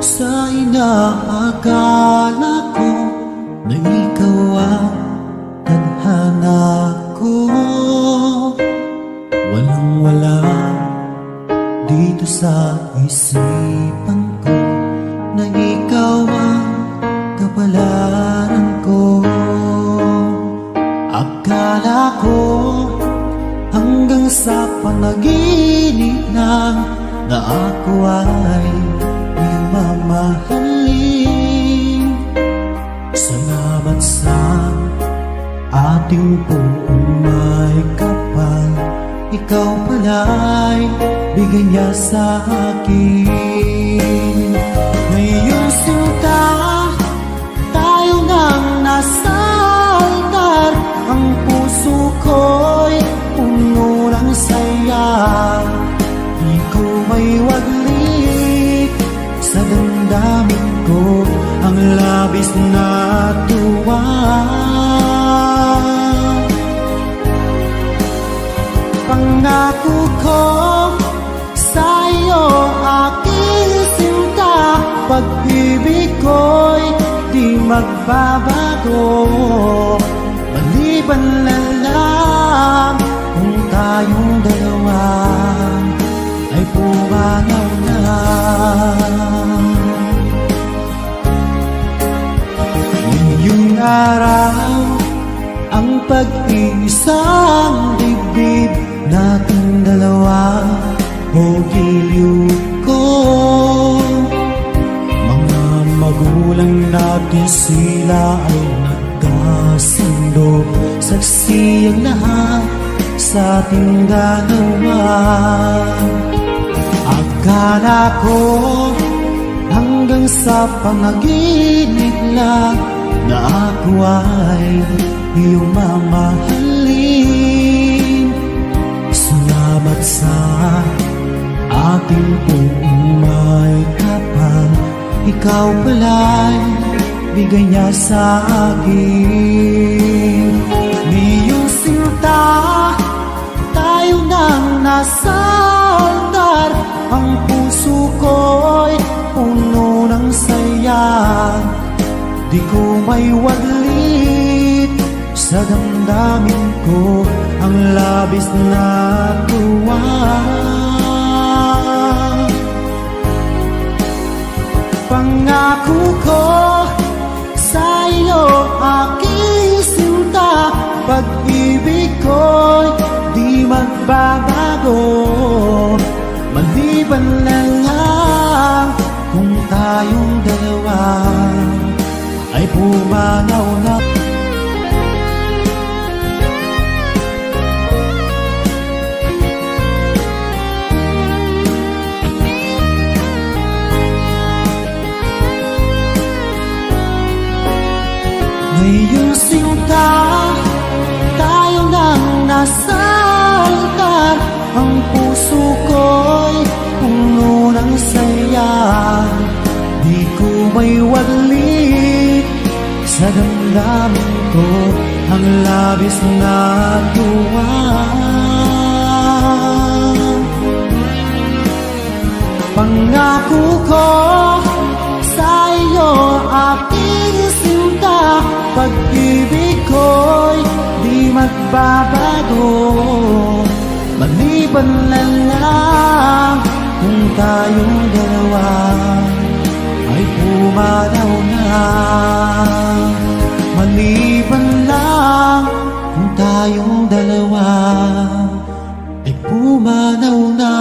Sa inaakala ko na ikaw ang tadhana ko, walang-wala dito sa isipan ko na ikaw ang kapalaran ko. Akala ko hanggang sa panaginip na ako ay mamahalin. Salamat sa ating buong may kapal. Ikaw pala'y bigay niya sa akin. Ngayong sinta, tayo nang nasa altar. Ang puso ko'y puno ng saya. Di ko may waglit sa damdamin ko ang labis na tuwa. magbabago, maliban na lang kung tayong dalawa ay pumanaw na. Ngayong araw, ang pag-iisang dibdib nating dalawa o giliw ko. Mga magulang natin sila ay nagkasundo, saksi ang lahat sa ating dalawa. Akala ko hanggang sa panaginip lang na ako ay iyong mamahalin. Salamat sa ating buong may kapal, ikaw pala'y bigay niya sa akin. Ngayong sinta, tayo nang nasa altar, ang puso ko'y puno ng saya. Di ko may waglit sa damdamin ko ang labis na tuwa. Pangako ko sa iyo, aking sinta, pag-ibig ko'y di magbabago, maliban na lang kung tayong dalawa ay pumanaw na. Ngayong sinta, tayo nang nasa altar, ang puso ko'y puno ng saya. Di ko may waglit sa damdamin ko ang labis na tuwa. Pangako ko sa iyo, aking sinta, pag-ibig ko'y di magbabago, maliban na lang kung tayong dalawa ay pumanaw na. Maliban lang kung tayong dalawa ay pumanaw na.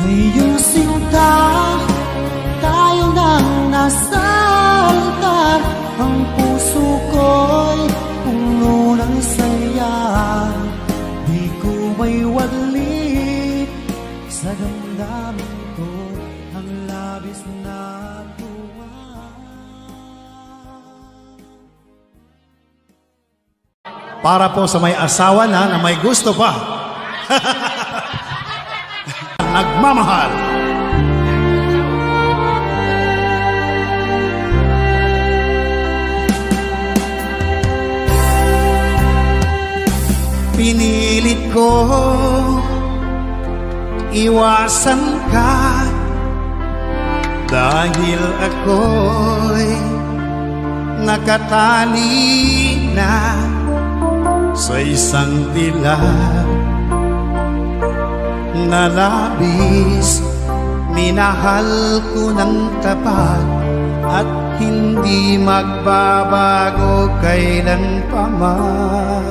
Ngayong sinta, tayo nang nasa altar, ang puso ko'y puno ng saya. Di ko may waglit sa damdamin ko ang labis na tuwa. Para po sa may asawa na may gusto pa. Nagmamahal. Pinilit ko iwasan ka dahil ako'y nakatali na sa isang dilag na labis. Minahal ko ng tapat at hindi magbabago kailanpaman.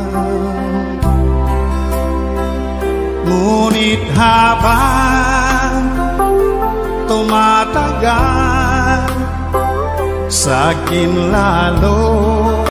Ngunit habang tumatagal, sa akin lalo